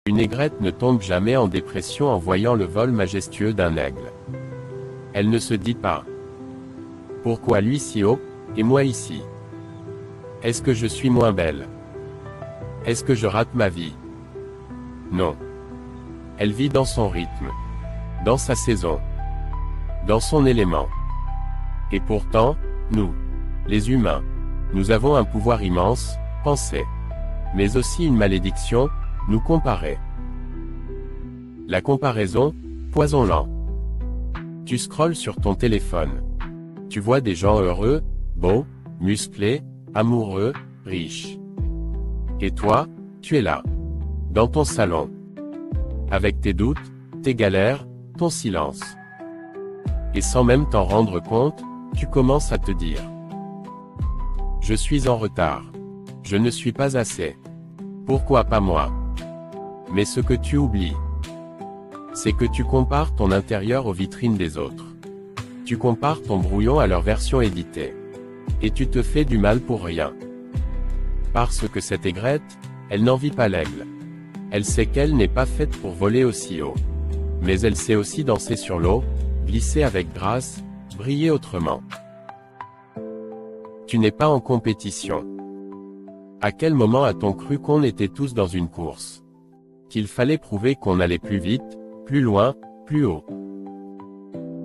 Une aigrette ne tombe jamais en dépression en voyant le vol majestueux d'un aigle. Elle ne se dit pas « Pourquoi lui si haut, et moi ici? Est-ce que je suis moins belle? Est-ce que je rate ma vie ?» Non. Elle vit dans son rythme, dans sa saison, dans son élément. Et pourtant, nous, les humains, nous avons un pouvoir immense, penser. Mais aussi une malédiction, nous comparer. La comparaison, poison lent. Tu scrolles sur ton téléphone. Tu vois des gens heureux, beaux, musclés, amoureux, riches. Et toi, tu es là, dans ton salon, avec tes doutes, tes galères, ton silence. Et sans même t'en rendre compte, tu commences à te dire « Je suis en retard. Je ne suis pas assez. Pourquoi pas moi ?» Mais ce que tu oublies, c'est que tu compares ton intérieur aux vitrines des autres. Tu compares ton brouillon à leur version éditée. Et tu te fais du mal pour rien. Parce que cette aigrette, elle n'envie pas l'aigle. Elle sait qu'elle n'est pas faite pour voler aussi haut. Mais elle sait aussi danser sur l'eau, glisser avec grâce, briller autrement. Tu n'es pas en compétition. À quel moment a-t-on cru qu'on était tous dans une course? Qu'il fallait prouver qu'on allait plus vite, plus loin, plus haut.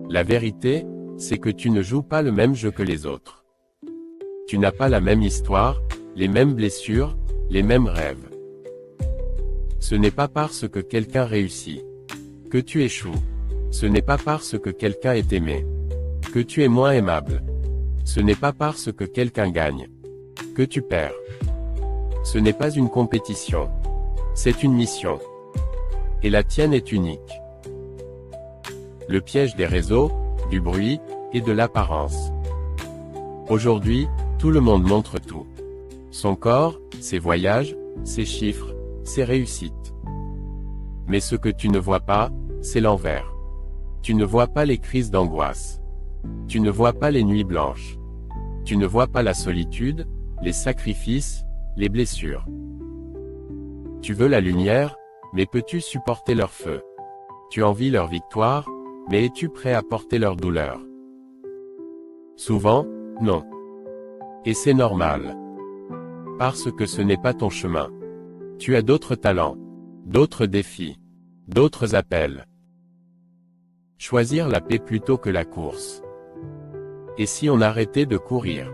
La vérité, c'est que tu ne joues pas le même jeu que les autres. Tu n'as pas la même histoire, les mêmes blessures, les mêmes rêves. Ce n'est pas parce que quelqu'un réussit que tu échoues. Ce n'est pas parce que quelqu'un est aimé que tu es moins aimable. Ce n'est pas parce que quelqu'un gagne que tu perds. Ce n'est pas une compétition. C'est une mission. Et la tienne est unique. Le piège des réseaux, du bruit, et de l'apparence. Aujourd'hui, tout le monde montre tout. Son corps, ses voyages, ses chiffres, ses réussites. Mais ce que tu ne vois pas, c'est l'envers. Tu ne vois pas les crises d'angoisse. Tu ne vois pas les nuits blanches. Tu ne vois pas la solitude, les sacrifices, les blessures. Tu veux la lumière, mais peux-tu supporter leur feu? Tu envies leur victoire, mais es-tu prêt à porter leur douleur? Souvent, non. Et c'est normal. Parce que ce n'est pas ton chemin. Tu as d'autres talents, d'autres défis, d'autres appels. Choisir la paix plutôt que la course. Et si on arrêtait de courir?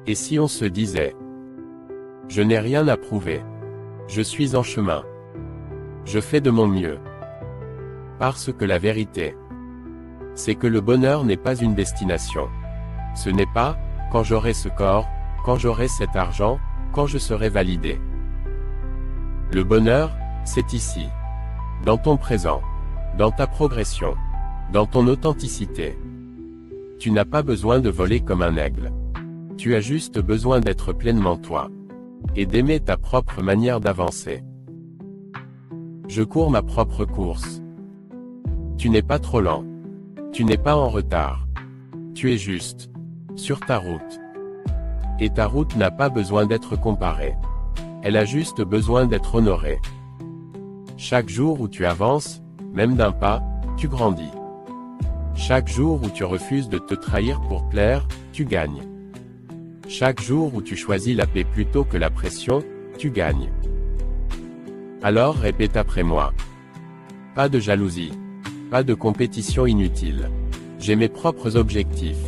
Et si on se disait « Je n'ai rien à prouver. Je suis en chemin. Je fais de mon mieux. » Parce que la vérité, c'est que le bonheur n'est pas une destination. Ce n'est pas « quand j'aurai ce corps, quand j'aurai cet argent, quand je serai validé ». Le bonheur, c'est ici. Dans ton présent. Dans ta progression. Dans ton authenticité. Tu n'as pas besoin de voler comme un aigle. Tu as juste besoin d'être pleinement toi. Et d'aimer ta propre manière d'avancer. Je cours ma propre course. Tu n'es pas trop lent. Tu n'es pas en retard. Tu es juste sur ta route. Et ta route n'a pas besoin d'être comparée. Elle a juste besoin d'être honorée. Chaque jour où tu avances, même d'un pas, tu grandis. Chaque jour où tu refuses de te trahir pour plaire, tu gagnes. Chaque jour où tu choisis la paix plutôt que la pression, tu gagnes. Alors répète après moi. Pas de jalousie. Pas de compétition inutile. J'ai mes propres objectifs.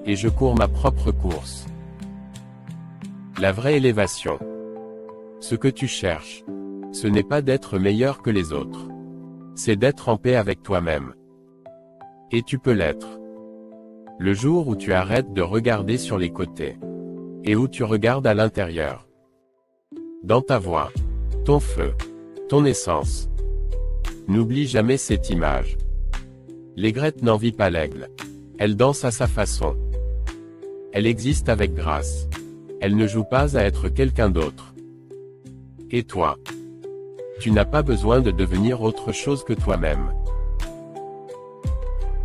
Et je cours ma propre course. La vraie élévation. Ce que tu cherches, ce n'est pas d'être meilleur que les autres. C'est d'être en paix avec toi-même. Et tu peux l'être. Le jour où tu arrêtes de regarder sur les côtés. Et où tu regardes à l'intérieur. Dans ta voix. Ton feu. Ton essence. N'oublie jamais cette image. L'aigrette n'envie pas l'aigle. Elle danse à sa façon. Elle existe avec grâce. Elle ne joue pas à être quelqu'un d'autre. Et toi? Tu n'as pas besoin de devenir autre chose que toi-même.